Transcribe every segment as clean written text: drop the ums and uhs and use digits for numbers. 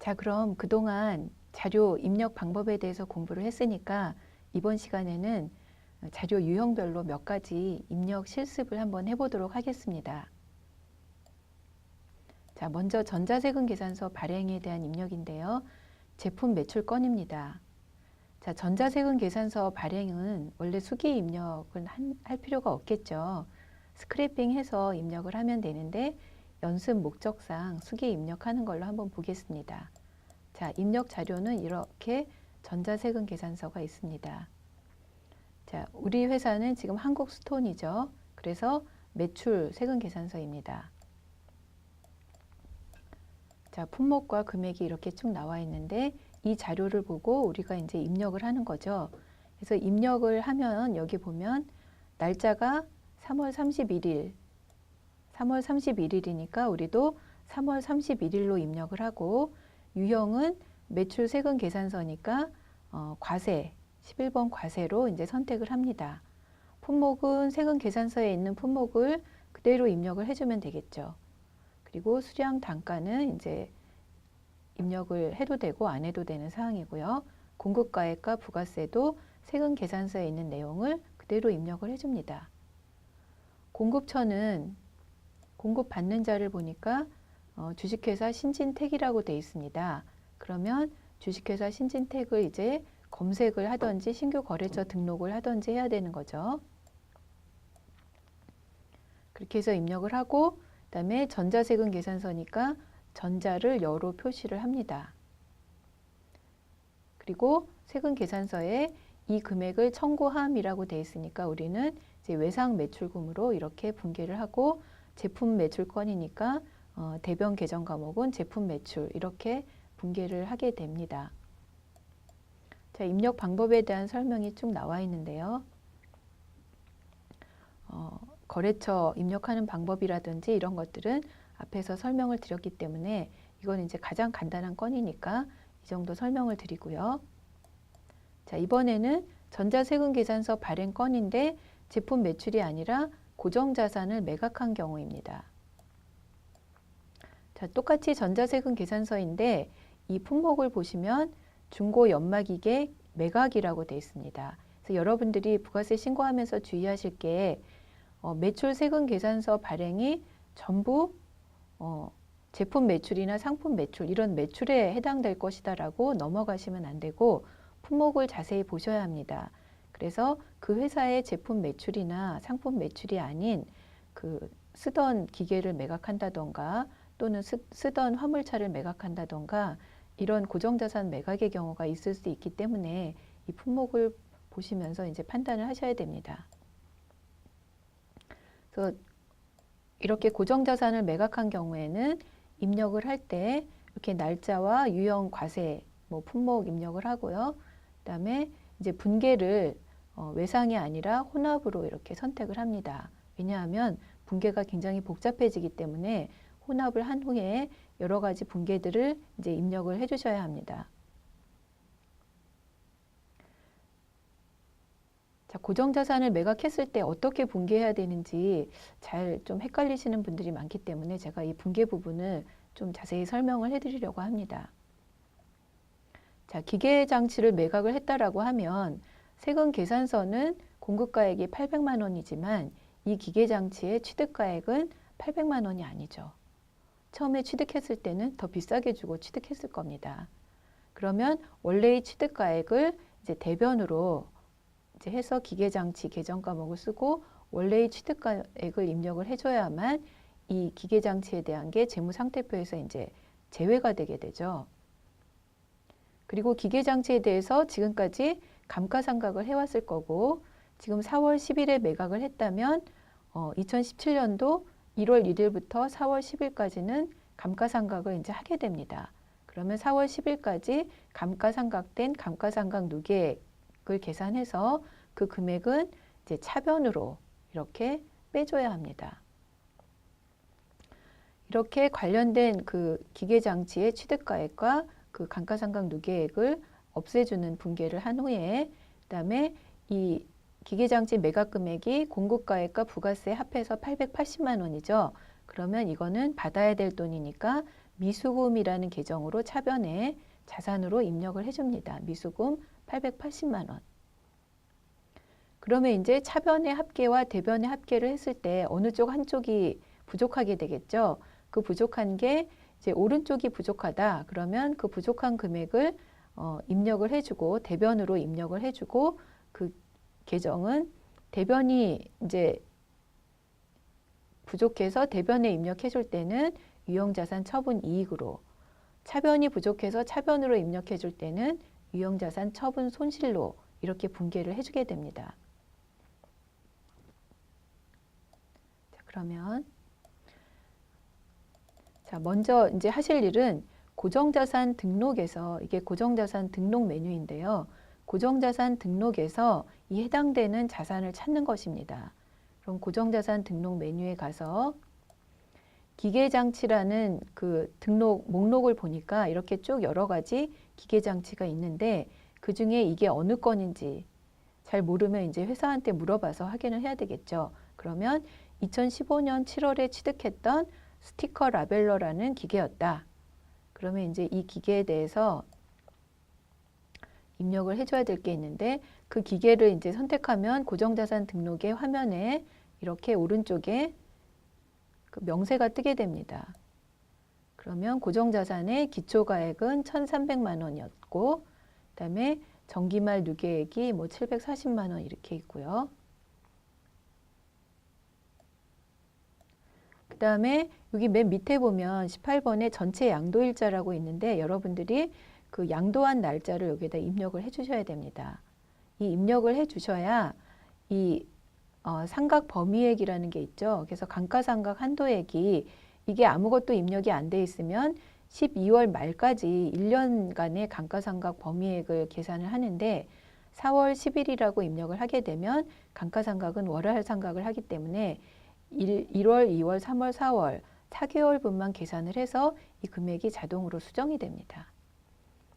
자, 그럼 그동안 자료 입력 방법에 대해서 공부를 했으니까 이번 시간에는 자료 유형별로 몇 가지 입력 실습을 한번 해보도록 하겠습니다. 자, 먼저 전자세금 계산서 발행에 대한 입력인데요. 제품 매출 건입니다. 자, 전자세금 계산서 발행은 원래 수기 입력은 할 필요가 없겠죠. 스크래핑해서 입력을 하면 되는데 연습 목적상 수기 입력하는 걸로 한번 보겠습니다. 자, 입력 자료는 이렇게 전자세금 계산서가 있습니다. 자, 우리 회사는 지금 한국스톤이죠. 그래서 매출 세금 계산서입니다. 자, 품목과 금액이 이렇게 쭉 나와 있는데 이 자료를 보고 우리가 이제 입력을 하는 거죠. 그래서 입력을 하면 여기 보면 날짜가 3월 31일, 3월 31일이니까 우리도 3월 31일로 입력을 하고 유형은 매출 세금 계산서니까 과세, 11번 과세로 이제 선택을 합니다. 품목은 세금 계산서에 있는 품목을 그대로 입력을 해주면 되겠죠. 그리고 수량 단가는 이제 입력을 해도 되고 안 해도 되는 사항이고요. 공급가액과 부가세도 세금 계산서에 있는 내용을 그대로 입력을 해줍니다. 공급처는 공급받는 자를 보니까 주식회사 신진택이라고 되어 있습니다. 그러면 주식회사 신진택을 이제 검색을 하든지 신규 거래처 등록을 하든지 해야 되는 거죠. 그렇게 해서 입력을 하고 그다음에 전자세금 계산서니까 전자를 여로 표시를 합니다. 그리고 세금 계산서에 이 금액을 청구함이라고 되어 있으니까 우리는 이제 외상 매출금으로 이렇게 분개를 하고 제품 매출건이니까 대변 계정 과목은 제품 매출 이렇게 분개를 하게 됩니다. 자, 입력 방법에 대한 설명이 쭉 나와 있는데요. 거래처 입력하는 방법이라든지 이런 것들은 앞에서 설명을 드렸기 때문에 이건 이제 가장 간단한 건이니까 이 정도 설명을 드리고요. 자, 이번에는 전자세금 계산서 발행 건인데 제품 매출이 아니라 고정자산을 매각한 경우입니다. 자, 똑같이 전자세금 계산서인데 이 품목을 보시면 중고 연마기계 매각이라고 되어 있습니다. 그래서 여러분들이 부가세 신고하면서 주의하실 게 매출 세금 계산서 발행이 전부 제품 매출이나 상품 매출 이런 매출에 해당될 것이다라고 넘어가시면 안 되고 품목을 자세히 보셔야 합니다. 그래서 그 회사의 제품 매출이나 상품 매출이 아닌 그 쓰던 기계를 매각한다던가 또는 쓰던 화물차를 매각한다던가 이런 고정자산 매각의 경우가 있을 수 있기 때문에 이 품목을 보시면서 이제 판단을 하셔야 됩니다. 그래서 이렇게 고정자산을 매각한 경우에는 입력을 할 때 이렇게 날짜와 유형 과세, 뭐 품목 입력을 하고요. 그다음에 이제 분개를 외상이 아니라 혼합으로 이렇게 선택을 합니다. 왜냐하면 분개가 굉장히 복잡해지기 때문에 혼합을 한 후에 여러 가지 분개들을 이제 입력을 해주셔야 합니다. 자, 고정자산을 매각했을 때 어떻게 분개해야 되는지 잘 좀 헷갈리시는 분들이 많기 때문에 제가 이 분개 부분을 좀 자세히 설명을 해드리려고 합니다. 자, 기계장치를 매각을 했다라고 하면 세금 계산서는 공급가액이 800만 원이지만 이 기계장치의 취득가액은 800만 원이 아니죠. 처음에 취득했을 때는 더 비싸게 주고 취득했을 겁니다. 그러면 원래의 취득가액을 이제 대변으로 이제 해서 기계장치 계정 과목을 쓰고 원래의 취득가액을 입력을 해줘야만 이 기계장치에 대한 게 재무상태표에서 이제 제외가 되게 되죠. 그리고 기계장치에 대해서 지금까지 감가상각을 해왔을 거고 지금 4월 10일에 매각을 했다면 2017년도 1월 1일부터 4월 10일까지는 감가상각을 이제 하게 됩니다. 그러면 4월 10일까지 감가상각된 감가상각 누계액을 계산해서 그 금액은 이제 차변으로 이렇게 빼줘야 합니다. 이렇게 관련된 그 기계장치의 취득가액과 그 감가상각 누계액을 없애주는 분개를 한 후에 그다음에 이 기계장치 매각 금액이 공급가액과 부가세 합해서 880만 원이죠. 그러면 이거는 받아야 될 돈이니까 미수금이라는 계정으로 차변에 자산으로 입력을 해줍니다. 미수금 880만 원. 그러면 이제 차변의 합계와 대변의 합계를 했을 때 어느 쪽 한쪽이 부족하게 되겠죠. 그 부족한 게 이제 오른쪽이 부족하다. 그러면 그 부족한 금액을 입력을 해주고 대변으로 입력을 해주고 그 계정은 대변이 이제 부족해서 대변에 입력해 줄 때는 유형자산 처분 이익으로, 차변이 부족해서 차변으로 입력해 줄 때는 유형자산 처분 손실로 이렇게 분계를 해주게 됩니다. 자, 그러면 먼저 이제 하실 일은 고정자산 등록에서, 이게 고정자산 등록 메뉴인데요. 고정자산 등록에서 이 해당되는 자산을 찾는 것입니다. 그럼 고정자산 등록 메뉴에 가서 기계장치라는 그 등록 목록을 보니까 이렇게 쭉 여러 가지 기계장치가 있는데 그 중에 이게 어느 건인지 잘 모르면 이제 회사한테 물어봐서 확인을 해야 되겠죠. 그러면 2015년 7월에 취득했던 스티커 라벨러라는 기계였다. 그러면 이제 이 기계에 대해서 입력을 해줘야 될 게 있는데 그 기계를 이제 선택하면 고정자산 등록의 화면에 이렇게 오른쪽에 그 명세가 뜨게 됩니다. 그러면 고정자산의 기초가액은 1,300만 원이었고 그다음에 정기말 누계액이 뭐 740만 원 이렇게 있고요. 그 다음에 여기 맨 밑에 보면 18번에 전체 양도일자라고 있는데 여러분들이 그 양도한 날짜를 여기에다 입력을 해 주셔야 됩니다. 이 입력을 해 주셔야 이 상각 범위액이라는 게 있죠. 그래서 감가상각 한도액이 이게 아무것도 입력이 안 돼 있으면 12월 말까지 1년간의 감가상각 범위액을 계산을 하는데 4월 10일이라고 입력을 하게 되면 감가상각은 월할 상각을 하기 때문에 1월, 2월, 3월, 4월 4개월분만 계산을 해서 이 금액이 자동으로 수정이 됩니다.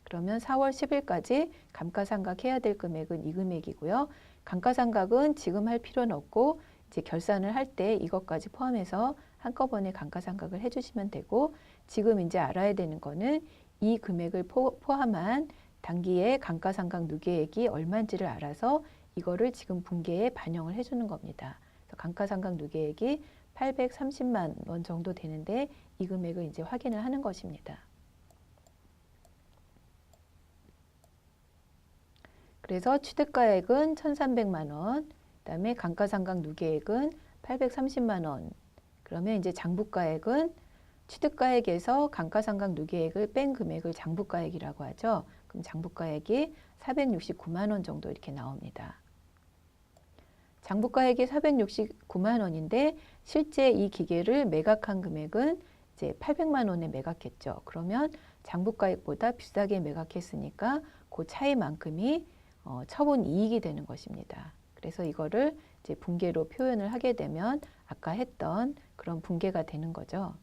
그러면 4월 10일까지 감가상각해야 될 금액은 이 금액이고요. 감가상각은 지금 할 필요는 없고 이제 결산을 할 때 이것까지 포함해서 한꺼번에 감가상각을 해주시면 되고 지금 이제 알아야 되는 거는 이 금액을 포함한 당기의 감가상각 누계액이 얼마인지를 알아서 이거를 지금 분계에 반영을 해주는 겁니다. 그래서 감가상각 누계액이 830만 원 정도 되는데 이 금액을 이제 확인을 하는 것입니다. 그래서 취득가액은 1,300만 원, 그다음에 감가상각 누계액은 830만 원. 그러면 이제 장부가액은 취득가액에서 감가상각 누계액을 뺀 금액을 장부가액이라고 하죠. 그럼 장부가액이 469만 원 정도 이렇게 나옵니다. 장부가액이 469만 원인데 실제 이 기계를 매각한 금액은 이제 800만 원에 매각했죠. 그러면 장부가액보다 비싸게 매각했으니까 그 차이만큼이 처분 이익이 되는 것입니다. 그래서 이거를 이제 분계로 표현을 하게 되면 아까 했던 그런 분계가 되는 거죠.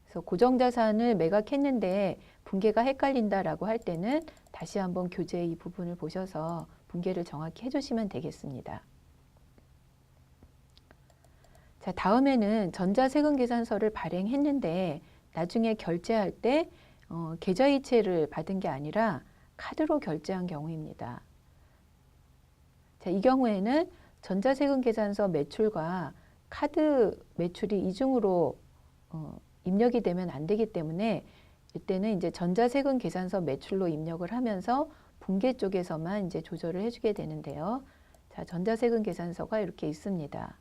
그래서 고정자산을 매각했는데 분계가 헷갈린다라고 할 때는 다시 한번 교재 이 부분을 보셔서 분계를 정확히 해주시면 되겠습니다. 자, 다음에는 전자세금계산서를 발행했는데 나중에 결제할 때 계좌이체를 받은 게 아니라 카드로 결제한 경우입니다. 자, 이 경우에는 전자세금계산서 매출과 카드 매출이 이중으로 입력이 되면 안 되기 때문에 이때는 이제 전자세금계산서 매출로 입력을 하면서 분계 쪽에서만 이제 조절을 해주게 되는데요. 자, 전자세금계산서가 이렇게 있습니다.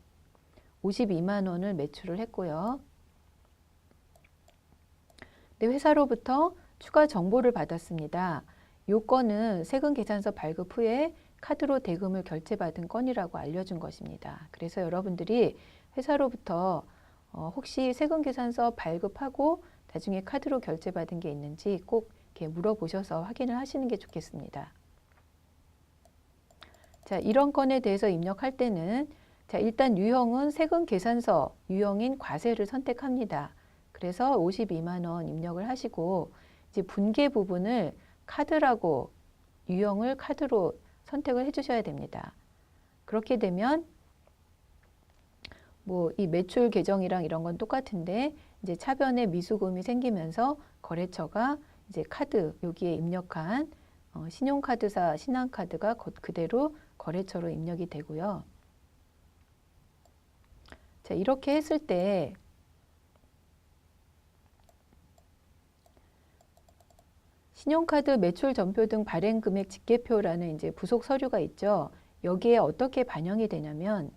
52만 원을 매출을 했고요. 근데 회사로부터 추가 정보를 받았습니다. 요 건은 세금계산서 발급 후에 카드로 대금을 결제받은 건이라고 알려준 것입니다. 그래서 여러분들이 회사로부터 혹시 세금계산서 발급하고 나중에 카드로 결제받은 게 있는지 꼭 이렇게 물어보셔서 확인을 하시는 게 좋겠습니다. 자, 이런 건에 대해서 입력할 때는 자, 일단 유형은 세금계산서 유형인 과세를 선택합니다. 그래서 52만 원 입력을 하시고 이제 분계 부분을 카드라고 유형을 카드로 선택을 해주셔야 됩니다. 그렇게 되면 뭐 이 매출 계정이랑 이런 건 똑같은데 이제 차변에 미수금이 생기면서 거래처가 이제 카드 여기에 입력한 신용카드사 신한카드가 그대로 거래처로 입력이 되고요. 자, 이렇게 했을 때 신용카드 매출 전표 등 발행 금액 집계표라는 이제 부속 서류가 있죠. 여기에 어떻게 반영이 되냐면,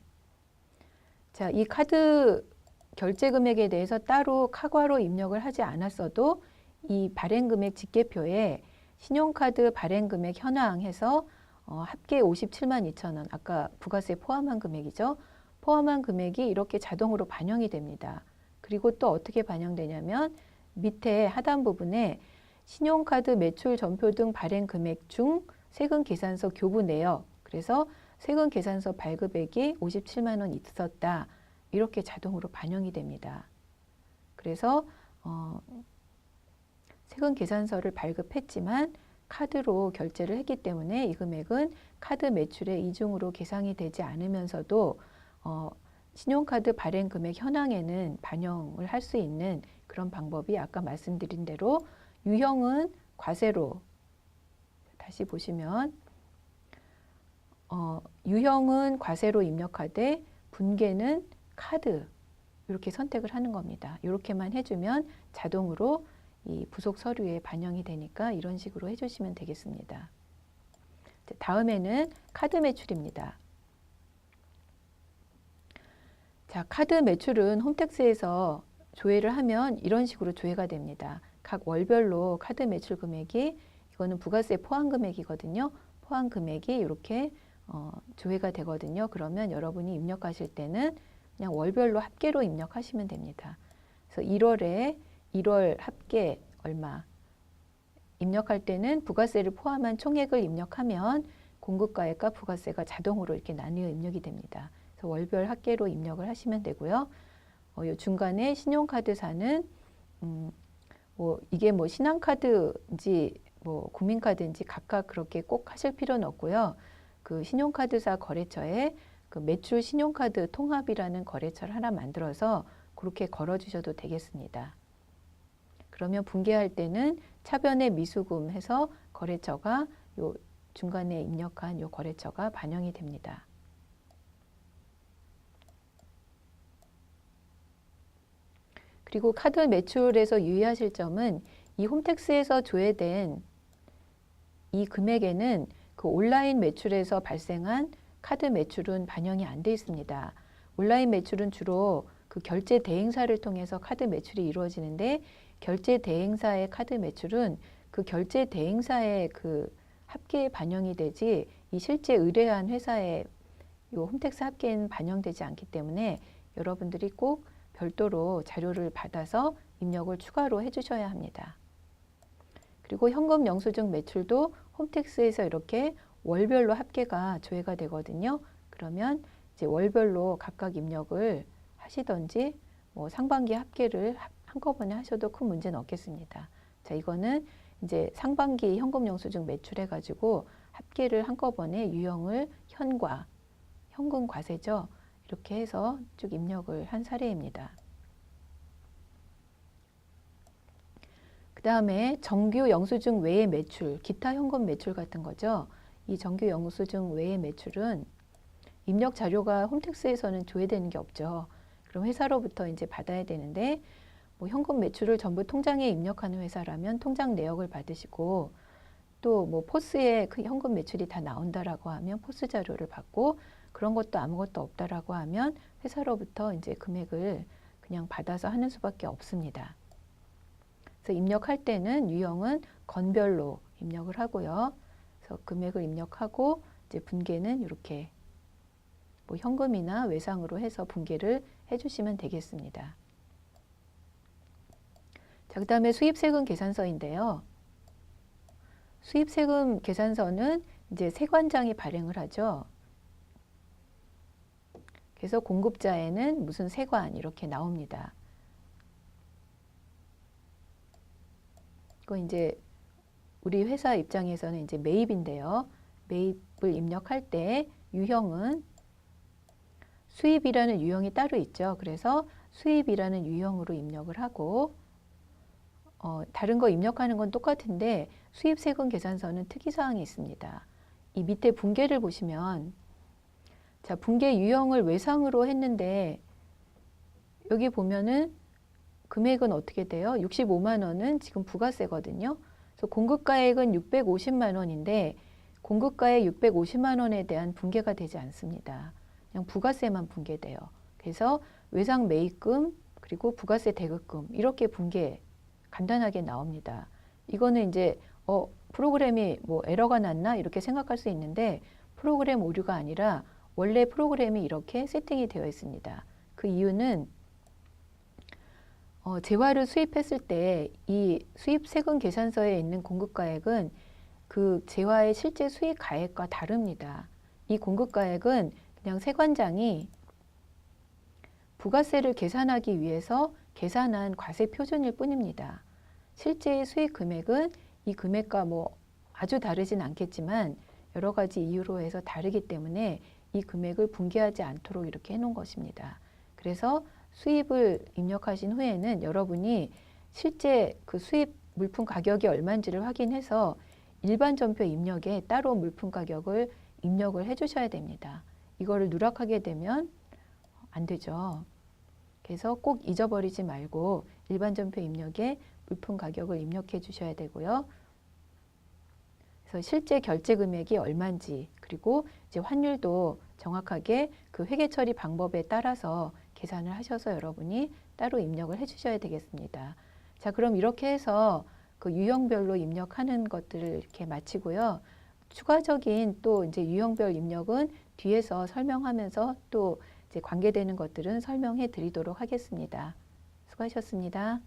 자, 이 카드 결제 금액에 대해서 따로 카과로 입력을 하지 않았어도 이 발행 금액 집계표에 신용카드 발행 금액 현황해서 합계 57만 2천 원, 아까 부가세 포함한 금액이죠. 포함한 금액이 이렇게 자동으로 반영이 됩니다. 그리고 또 어떻게 반영되냐면 밑에 하단 부분에 신용카드 매출 전표 등 발행 금액 중 세금 계산서 교부 내역, 그래서 세금 계산서 발급액이 57만 원 있었다. 이렇게 자동으로 반영이 됩니다. 그래서 세금 계산서를 발급했지만 카드로 결제를 했기 때문에 이 금액은 카드 매출의 이중으로 계상이 되지 않으면서도 신용카드 발행 금액 현황에는 반영을 할 수 있는 그런 방법이 아까 말씀드린 대로 유형은 과세로, 다시 보시면 유형은 과세로 입력하되 분계는 카드, 이렇게 선택을 하는 겁니다. 이렇게만 해주면 자동으로 이 부속 서류에 반영이 되니까 이런 식으로 해주시면 되겠습니다. 다음에는 카드 매출입니다. 자, 카드 매출은 홈택스에서 조회를 하면 이런 식으로 조회가 됩니다. 각 월별로 카드 매출 금액이, 이거는 부가세 포함 금액이거든요. 포함 금액이 이렇게 조회가 되거든요. 그러면 여러분이 입력하실 때는 그냥 월별로 합계로 입력하시면 됩니다. 그래서 1월 합계 얼마 입력할 때는 부가세를 포함한 총액을 입력하면 공급가액과 부가세가 자동으로 이렇게 나뉘어 입력이 됩니다. 그래서 월별 합계로 입력을 하시면 되고요. 요 중간에 신용카드사는 이게 신한카드인지 국민카드인지 각각 그렇게 꼭 하실 필요는 없고요. 그 신용카드사 거래처에 그 매출 신용카드 통합이라는 거래처를 하나 만들어서 그렇게 걸어주셔도 되겠습니다. 그러면 분계할 때는 차변에 미수금 해서 거래처가 요 중간에 입력한 요 거래처가 반영이 됩니다. 그리고 카드 매출에서 유의하실 점은 이 홈택스에서 조회된 이 금액에는 그 온라인 매출에서 발생한 카드 매출은 반영이 안 돼 있습니다. 온라인 매출은 주로 그 결제 대행사를 통해서 카드 매출이 이루어지는데 결제 대행사의 카드 매출은 그 결제 대행사의 그 합계에 반영이 되지 이 실제 의뢰한 회사의 요 홈택스 합계에는 반영되지 않기 때문에 여러분들이 꼭 별도로 자료를 받아서 입력을 추가로 해주셔야 합니다. 그리고 현금 영수증 매출도 홈택스에서 이렇게 월별로 합계가 조회가 되거든요. 그러면 이제 월별로 각각 입력을 하시던지 상반기 합계를 한꺼번에 하셔도 큰 문제는 없겠습니다. 자, 이거는 이제 상반기 현금 영수증 매출 해가지고 합계를 한꺼번에 유형을 현과, 현금 과세죠. 이렇게 해서 쭉 입력을 한 사례입니다. 그 다음에 정규 영수증 외의 매출, 기타 현금 매출 같은 거죠. 이 정규 영수증 외의 매출은 입력 자료가 홈택스에서는 조회되는 게 없죠. 그럼 회사로부터 이제 받아야 되는데 현금 매출을 전부 통장에 입력하는 회사라면 통장 내역을 받으시고 또 포스에 그 현금 매출이 다 나온다라고 하면 포스 자료를 받고 그런 것도 아무것도 없다라고 하면 회사로부터 이제 금액을 그냥 받아서 하는 수밖에 없습니다. 그래서 입력할 때는 유형은 건별로 입력을 하고요. 그래서 금액을 입력하고 이제 분계는 이렇게 현금이나 외상으로 해서 분계를 해주시면 되겠습니다. 자, 그다음에 수입세금 계산서인데요. 수입세금 계산서는 이제 세관장이 발행을 하죠. 그래서 공급자에는 무슨 세관 이렇게 나옵니다. 그건 이제 우리 회사 입장에서는 이제 매입인데요. 매입을 입력할 때 유형은 수입이라는 유형이 따로 있죠. 그래서 수입이라는 유형으로 입력을 하고 다른 거 입력하는 건 똑같은데 수입 세금 계산서는 특이사항이 있습니다. 이 밑에 분계를 보시면 자, 분계 유형을 외상으로 했는데 여기 보면은 금액은 어떻게 돼요? 65만 원은 지금 부가세거든요. 그래서 공급가액은 650만 원인데 공급가액 650만 원에 대한 분계가 되지 않습니다. 그냥 부가세만 분계돼요. 그래서 외상 매입금 그리고 부가세 대급금 이렇게 분계 간단하게 나옵니다. 이거는 이제 프로그램이 뭐 에러가 났나 이렇게 생각할 수 있는데 프로그램 오류가 아니라 원래 프로그램이 이렇게 세팅이 되어 있습니다. 그 이유는 재화를 수입했을 때 이 수입 세금 계산서에 있는 공급가액은 그 재화의 실제 수익 가액과 다릅니다. 이 공급가액은 그냥 세관장이 부가세를 계산하기 위해서 계산한 과세 표준일 뿐입니다. 실제의 수익 금액은 이 금액과 뭐 아주 다르진 않겠지만 여러 가지 이유로 해서 다르기 때문에 이 금액을 분개하지 않도록 이렇게 해놓은 것입니다. 그래서 수입을 입력하신 후에는 여러분이 실제 그 수입 물품 가격이 얼마인지를 확인해서 일반 전표 입력에 따로 물품 가격을 입력을 해주셔야 됩니다. 이거를 누락하게 되면 안 되죠. 그래서 꼭 잊어버리지 말고 일반 전표 입력에 물품 가격을 입력해 주셔야 되고요. 그래서 실제 결제 금액이 얼마인지 그리고 이제 환율도 정확하게 그 회계 처리 방법에 따라서 계산을 하셔서 여러분이 따로 입력을 해 주셔야 되겠습니다. 자, 그럼 이렇게 해서 그 유형별로 입력하는 것들을 이렇게 마치고요. 추가적인 또 이제 유형별 입력은 뒤에서 설명하면서 또 이제 관계되는 것들은 설명해 드리도록 하겠습니다. 수고하셨습니다.